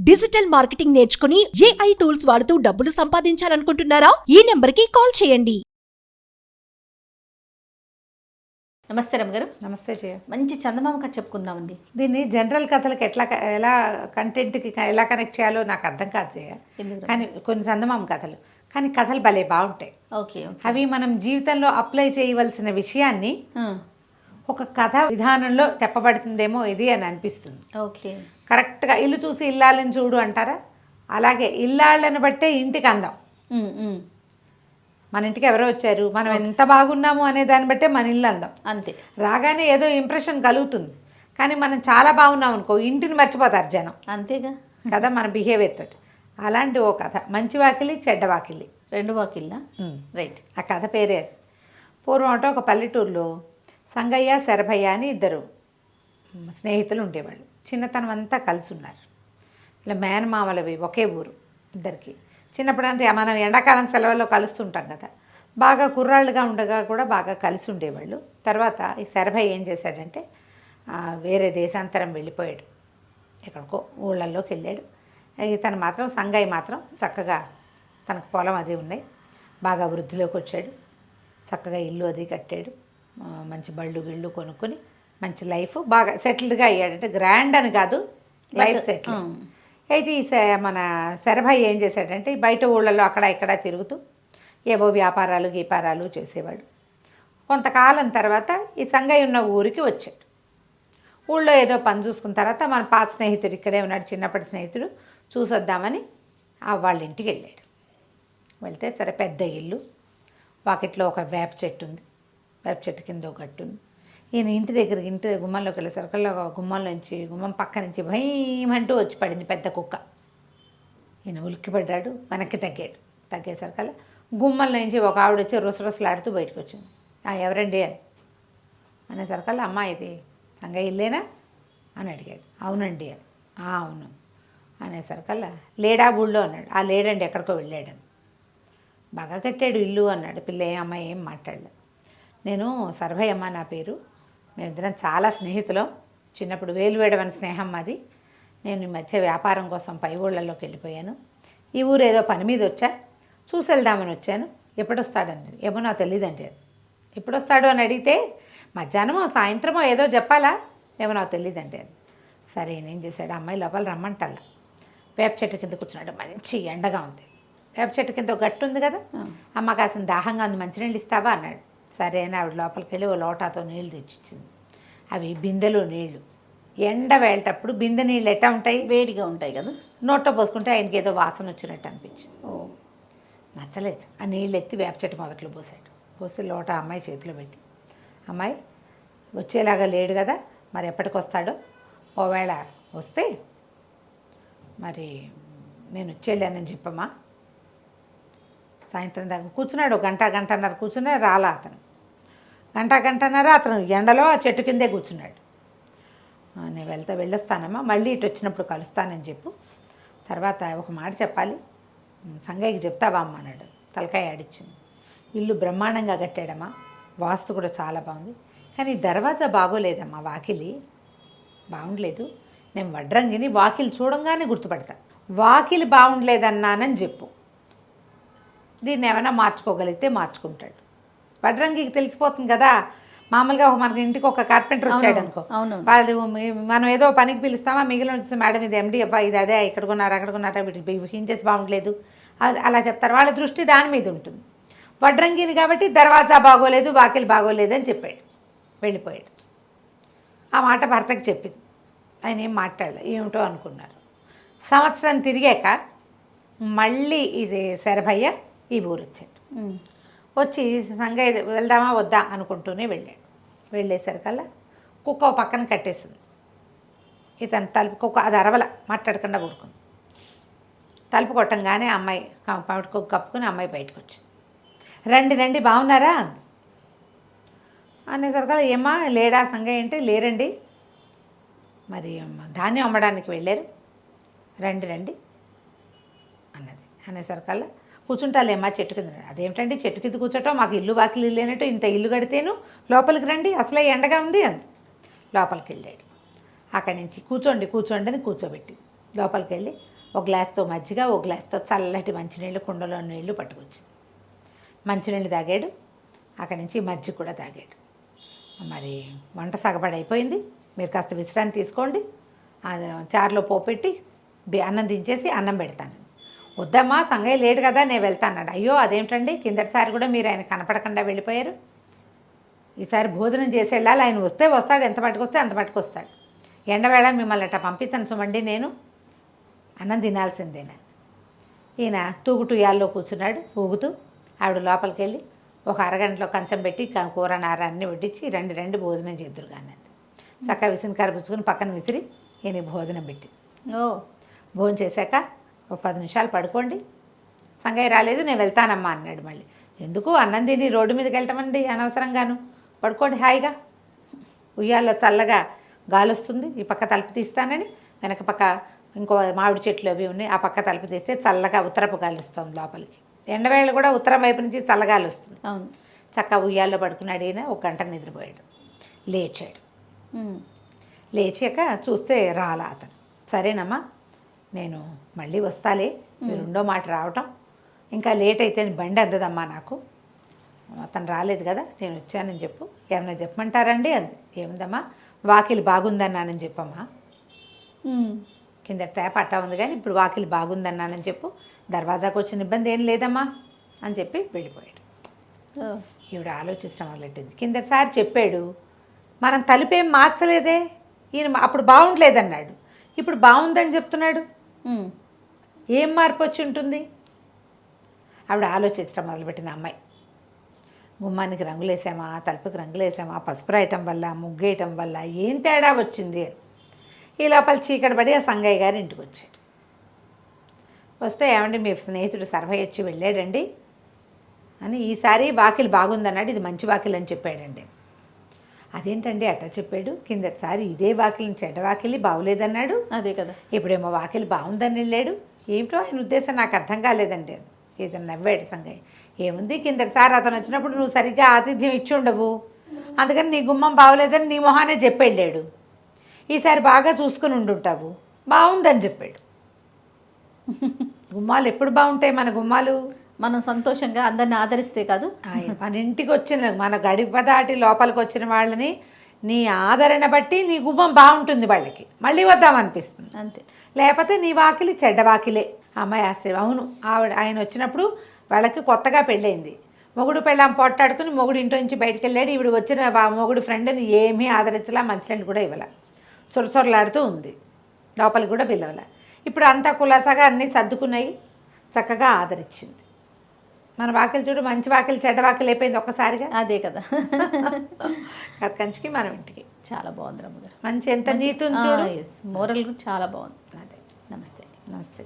Digital marketing నేర్చుకుని AI tools వాడుతూ డబ్బులు సంపాదించాలనుకుంటున్నారా? ఈ నెంబర్కి కాల్ చేయండి. నమస్తే రమ్మగారు. నమస్తే జయ. మంచి చందమామ కథ చెప్పుకుందామండి. దీన్ని జనరల్ కథలకు ఎలా కంటెంట్కి ఎలా కనెక్ట్ చేయాలో నాకు అర్థం కాదు జయ. కానీ కొన్ని చందమామ కథలు కానీ కథలు భలే బాగుంటాయి. ఓకే. అవి మనం జీవితంలో అప్లై చేయవలసిన విషయాన్ని ఒక కథ విధానంలో చెప్పబడుతుందేమో ఇది అని అనిపిస్తుంది. ఓకే. కరెక్ట్గా ఇల్లు చూసి ఇల్లాలని చూడు అంటారా, అలాగే ఇల్లాళ్ళని బట్టే ఇంటికి అందం. మన ఇంటికి ఎవరో వచ్చారు, మనం ఎంత బాగున్నాము అనే దాన్ని బట్టే మన ఇల్లు అందం. అంతే. రాగానే ఏదో ఇంప్రెషన్ కలుగుతుంది, కానీ మనం చాలా బాగున్నాం అనుకో ఇంటిని మర్చిపోతారు జనం. అంతేగా కదా మన బిహేవియర్ తోటి. అలాంటి ఓ కథ మంచి వాకిలి చెడ్డ వాకిలి. రెండు వాకిల్లా? రైట్. ఆ కథ పేరే అది. పూర్వం అంటే ఒక పల్లెటూరులో సంగయ్య శరభయ్య అని ఇద్దరు స్నేహితులు ఉండేవాళ్ళు. చిన్నతనం అంతా కలిసి ఉన్నారు. ఇలా మేనమామలవి ఒకే ఊరు ఇద్దరికి. చిన్నప్పుడు అంటే మనం ఎండాకాలం సెలవుల్లో కలుస్తుంటాం కదా, బాగా కుర్రాళ్ళుగా ఉండగా కూడా బాగా కలిసి ఉండేవాళ్ళు. తర్వాత ఈ శరభయ్య ఏం చేశాడంటే వేరే దేశాంతరం వెళ్ళిపోయాడు, ఎక్కడికో ఊళ్ళల్లోకి వెళ్ళాడు. ఇతను మాత్రం సంగయ్య మాత్రం చక్కగా తనకు పొలం అది ఉన్నాయి, బాగా వృద్ధిలోకి వచ్చాడు, చక్కగా ఇల్లు అది కట్టాడు, మంచి బళ్ళు గిళ్ళు కొనుక్కొని మంచి లైఫ్ బాగా సెటిల్డ్గా అయ్యాడు. అంటే గ్రాండ్ అని కాదు, లైఫ్ సెటిల్. అయితే ఈ మన శరభయ్య ఏం చేశాడంటే బయట ఊళ్ళల్లో అక్కడ ఇక్కడ తిరుగుతూ ఏవో వ్యాపారాలు గీపారాలు చేసేవాడు. కొంతకాలం తర్వాత ఈ సంగయ్య ఉన్న ఊరికి వచ్చాడు. ఊళ్ళో ఏదో పని చూసుకున్న తర్వాత మన పాత స్నేహితుడు ఇక్కడే ఉన్నాడు, చిన్నప్పటి స్నేహితుడు, చూసొద్దామని వాళ్ళ ఇంటికి వెళ్ళాడు. వెళ్తే సరే పెద్ద ఇల్లు, వాకిట్లో ఒక వేప చెట్టు ఉంది, వేప చెట్టు కింద ఒక గట్టు ఉంది. ఈయన ఇంటి గుమ్మంలోకి వెళ్ళేసరికల్లా గుమ్మంలోంచి గుమ్మం పక్క నుంచి భయమంటూ వచ్చి పడింది పెద్ద కుక్క. ఈయన ఉలిక్కిపడ్డాడు, వెనక్కి తగ్గేసరికల్లా గుమ్మంలో నుంచి ఒక ఆవిడ వచ్చి రుసరుసలాడుతూ బయటకు వచ్చింది. ఎవరండి అని అనేసరికల్లా అమ్మ ఇది సంగయ్య ఇల్లేనా అని అడిగాడు. అవునండి అని. అవును అనేసరికల్లా లేడా ఊళ్ళో అన్నాడు. లేడండి ఎక్కడికో వెళ్ళాడని. బాగా కట్టాడు ఇల్లు అన్నాడు. పిల్ల అమ్మాయి ఏం మాట్లాడలేదు. నేను శరభయ్య అమ్మ నా పేరు, మేమిద్దరం చాలా స్నేహితులం, చిన్నప్పుడు వేలు వేడవని స్నేహం మాది. నేను ఈ మధ్య వ్యాపారం కోసం పై ఊళ్ళల్లోకి వెళ్ళిపోయాను, ఈ ఊరు ఏదో పని మీద వచ్చా, చూసి వెళ్దామని వచ్చాను. ఎప్పుడొస్తాడండి? ఏమో నాకు తెలియదండి. ఎప్పుడొస్తాడు అని అడిగితే మధ్యాహ్నమో సాయంత్రమో ఏదో చెప్పాలా, ఏమో నాకు తెలియదండి అని. సరే ఏం చేశాడు, అమ్మాయి లోపల రమ్మంటల్లా వేప చెట్టు కింద కూర్చున్నాడు. మంచి ఎండగా ఉంది, వేప చెట్టు కింద ఒక గట్టు ఉంది కదా, అమ్మ కాసిన దాహంగా ఉంది, మంచినీళ్ళు ఇస్తావా అన్నాడు. సరే అని ఆవిడ లోపలికి వెళ్ళి ఓ లోటాతో నీళ్ళు తెచ్చిచ్చింది. అవి బిందెలో నీళ్లు. ఎండ వేళ్ళేటప్పుడు బిందె నీళ్ళు ఎట్టా ఉంటాయి, వేడిగా ఉంటాయి కదా, నోట్లో పోసుకుంటే ఆయనకి ఏదో వాసన వచ్చినట్టు అనిపించింది. నచ్చలేదు. ఆ నీళ్ళు ఎత్తి వేప చెట్టు మొదట్లో పోసాడు. పోసి లోట అమ్మాయి చేతిలో పెట్టి, అమ్మాయి వచ్చేలాగా లేడు కదా, మరి ఎప్పటికి వస్తాడో, ఓవేళ వస్తే మరి నేను వచ్చేళ్ళానని చెప్పమ్మా. సాయంత్రం దాకా కూర్చున్నాడు, గంటన్నర కూర్చున్నా రాలా అతను. గంటన్నర అతను ఎండలో ఆ చెట్టు కిందే కూర్చున్నాడు. నేను వెళ్ళొస్తానమ్మా, మళ్ళీ ఇటు వచ్చినప్పుడు కలుస్తానని చెప్పు, తర్వాత ఒక మాట చెప్పాలి, సంగయ్యకి చెప్తావా అమ్మ అన్నాడు. తలకాయ ఆడిచ్చింది. ఇల్లు బ్రహ్మాండంగా కట్టాడమ్మా, వాస్తు కూడా చాలా బాగుంది, కానీ దర్వాజా బాగోలేదమ్మా, వాకిలి బాగుండలేదు. నేను వడ్రంగిని, వాకిలి చూడంగానే గుర్తుపడతా, వాకిలి బాగుండలేదన్నానని చెప్పు, దీన్ని ఏమైనా మార్చుకోగలిగితే మార్చుకుంటాడు. వడ్రంగికి తెలిసిపోతుంది కదా. మామూలుగా మనకి ఇంటికి ఒక కార్పెంటర్ వచ్చాడు అనుకో, వాళ్ళు మనం ఏదో పనికి పిలుస్తామా, మిగిలిన మేడం ఇది MD అబ్బా ఇది అదే ఇక్కడ కొన్నారా అక్కడ కొన్నారా, వీటికి హింజెస్ బాగుండలేదు అలా చెప్తారు. వాళ్ళ దృష్టి దాని మీద ఉంటుంది. వడ్రంగిని కాబట్టి దర్వాజా బాగోలేదు, వాకిలి బాగోలేదు అని చెప్పాడు, వెళ్ళిపోయాడు. ఆ మాట భర్తకి చెప్పింది. ఆయన ఏం మాట్లాడలేదు, ఏమిటో అనుకున్నారు. సంవత్సరం తిరిగాక మళ్ళీ ఇది శరభయ్య ఈ ఊరు వచ్చాడు. వచ్చి సంగయ్య వెళ్దామా వద్దా అనుకుంటూనే వెళ్ళాడు. వెళ్ళేసరికల్లా కుక్క పక్కన కట్టేస్తుంది. ఇతను తలుపు కుక్క అది అరవల, మాట్లాడకుండా ఊరుకుంది. తలుపు కొట్టంగానే అమ్మాయి కుక్క కప్పుకుని అమ్మాయి బయటకు వచ్చింది. రండి బాగున్నారా అంది. అనేసరికల్లా ఏమ్మా లేడా సంగయ్య అంటే లేరండి, మరి ధాన్యం అమ్మడానికి వెళ్ళారు, రండి అన్నది. అనేసరికల్లా కూర్చుంటాలేమ్మా చెట్టు కింద. అదేమిటండి చెట్టు కింద కూర్చోటం, మాకు ఇల్లు వాకిలి లేనట్టు, ఇంత ఇల్లు కడితేను లోపలికి రండి, అసలే ఎండగా ఉంది అంది. లోపలికి వెళ్ళాడు. అక్కడి నుంచి కూర్చోండి అని కూర్చోబెట్టి లోపలికి వెళ్ళి ఒక గ్లాస్తో మజ్జిగ, ఒక గ్లాస్తో చల్లటి మంచినీళ్ళు, కుండలో నీళ్లు పట్టుకొచ్చింది. మంచినీళ్ళు తాగాడు, అక్కడి నుంచి మజ్జిగ కూడా తాగాడు. మరి వంట సగబడి అయిపోయింది, మీరు కాస్త విశ్రాంతి తీసుకోండి, చారులో పోపెట్టి అన్నం దించేసి అన్నం పెడతాను. వద్దమ్మా సంగయ్య లేట్ కదా నేను వెళ్తాన్నాడు. అయ్యో అదేమిటండి, కిందటిసారి కూడా మీరు ఆయన కనపడకుండా వెళ్ళిపోయారు, ఈసారి భోజనం చేసి వెళ్ళాలి, ఆయన వస్తే వస్తాడు, ఎంత పట్టుకొస్తే అంత పట్టుకొస్తాడు, ఎండవేళ మిమ్మల్ని అట్లా పంపించను సుమండి, నేను అన్నం తినాల్సిందేనా. ఈయన తూగుటుయాల్లో కూర్చున్నాడు ఊగుతూ. ఆవిడ లోపలికి వెళ్ళి ఒక అరగంటలో కంచం పెట్టి కూర నార అన్నీ వడ్డించి రండి భోజనం చేద్దురు కానీ చక్కగా విసిని కరిపించుకుని పక్కన విసిరి ఈయన భోజనం పెట్టి, భోజనం చేశాక ఒక 10 నిమిషాలు పడుకోండి, సంగయ్య రాలేదు నేను వెళ్తానమ్మా అన్నాడు. మళ్ళీ ఎందుకు అన్నం తిని రోడ్డు మీదకి వెళ్ళటమండి అనవసరంగాను, పడుకోండి హాయిగా, ఉయ్యాల్లో చల్లగా గాలి వస్తుంది, ఈ పక్క తలుపు తీస్తానని వెనక పక్క ఇంకో మామిడి చెట్లు అవి ఉన్నాయి, ఆ పక్క తలుపు తీస్తే చల్లగా ఉత్తరపు గాలి వస్తుంది లోపలికి, ఎండవేళ కూడా ఉత్తరం వైపు నుంచి చల్లగాలి వస్తుంది. అవును, చక్కగా ఉయ్యాల్లో పడుకున్నాడు. ఈయన 1 గంట నిద్రపోయాడు. లేచాడు, లేచాక చూస్తే రాలా అతను. సరేనమ్మా నేను మళ్ళీ వస్తాలే, మీరు 2వ మాట రావటం, ఇంకా లేట్ అయితే బండి అందదమ్మా నాకు, అతను రాలేదు కదా నేను వచ్చానని చెప్పు, ఏమన్నా చెప్పమంటారండి అంది. ఏముందమ్మా వాకిలి బాగుందన్నానని చెప్పమ్మా, కింద ట్యాప్ అట్టా ఉంది కానీ ఇప్పుడు వాకిలి బాగుందన్నానని చెప్పు, దర్వాజాకు వచ్చిన ఇబ్బంది ఏం లేదమ్మా అని చెప్పి వెళ్ళిపోయాడు. ఈవిడ ఆలోచించడం మొదలెట్టింది. కిందసారి చెప్పాడు, మనం తలుపేం మార్చలేదే, ఈయన అప్పుడు బాగుండలేదన్నాడు, ఇప్పుడు బాగుందని చెప్తున్నాడు, ఏం మార్పు వచ్చి ఉంటుంది. ఆవిడ ఆలోచించడం మొదలుపెట్టిన అమ్మాయి, గుమ్మానికి రంగులేసామా, తలుపుకి రంగులేసామా, పసుపు రాయటం వల్ల, ముగ్గేయటం వల్ల ఏం తేడా వచ్చింది అని. ఈ లోపల చీకటి పడి ఆ సంగయ్య గారి ఇంటికి వచ్చాడు. వస్తే ఏమండి మీ స్నేహితుడు సర్వయ్య వచ్చి వెళ్ళాడండి అని, ఈసారి వాకిలి బాగుందన్నాడు, ఇది మంచి వాకిలి అని చెప్పాడండి. అదేంటండి అట్లా చెప్పాడు, కిందటిసారి ఇదే వాకిలిని చెడ్డ వాకిలి బాగులేదన్నాడు, అదే కదా ఇప్పుడేమో వాకిలి బాగుందని వెళ్ళాడు, ఏమిటో ఆయన ఉద్దేశం నాకు అర్థం కాలేదండి. ఏదైనా నవ్వాడు సంగయ్య. ఏముంది, కిందటిసారి అతను వచ్చినప్పుడు నువ్వు సరిగ్గా ఆతిథ్యం ఇచ్చి ఉండవు, అందుకని నీ గుమ్మం బాగోలేదని నీ మొహానే చెప్పెళ్ళాడు, ఈసారి బాగా చూసుకుని ఉండుంటావు, బాగుందని చెప్పాడు. గుమ్మాలు ఎప్పుడు బాగుంటాయి మన గుమ్మాలు, మనం సంతోషంగా అందరిని ఆదరిస్తే కాదు, మన ఇంటికి వచ్చిన మన గడిప దాటి లోపలికి వచ్చిన వాళ్ళని నీ ఆదరణ బట్టి నీ గుమ్మం బాగుంటుంది, వాళ్ళకి మళ్ళీ వద్దామనిపిస్తుంది. అంతే, లేకపోతే నీ వాకిలి చెడ్డ వాకిలే. అమ్మాయి ఆశ్చర్యం. అవును, ఆయన వచ్చినప్పుడు వాళ్ళకి కొత్తగా పెళ్ళయింది, మొగుడు పెళ్ళాం పొట్టాడుకుని మొగుడు ఇంట్లో నుంచి బయటకు వెళ్ళాడు, ఈవిడ వచ్చిన మొగుడు ఫ్రెండ్ని ఏమీ ఆదరించలా, మంచినీళ్ళు కూడా ఇవ్వాల, సొరసొరలాడుతూ ఉంది, లోపలికి కూడా పిలవల. ఇప్పుడు అంతా కులాసాగా అన్నీ సర్దుకున్నాయి, చక్కగా ఆదరించింది. మన వాకిలి చూడు, మంచి వాకిలి చెడ్డ వాకిలి అయిపోయింది ఒక్కసారిగా. అదే కదా, కంచికి మనం ఇంటికి. చాలా బాగుంది రమ్మగారు, మంచి ఎంత నీతి ఉంది చూడు, మోరల్ చాలా బాగుంది. అదే. నమస్తే. నమస్తే.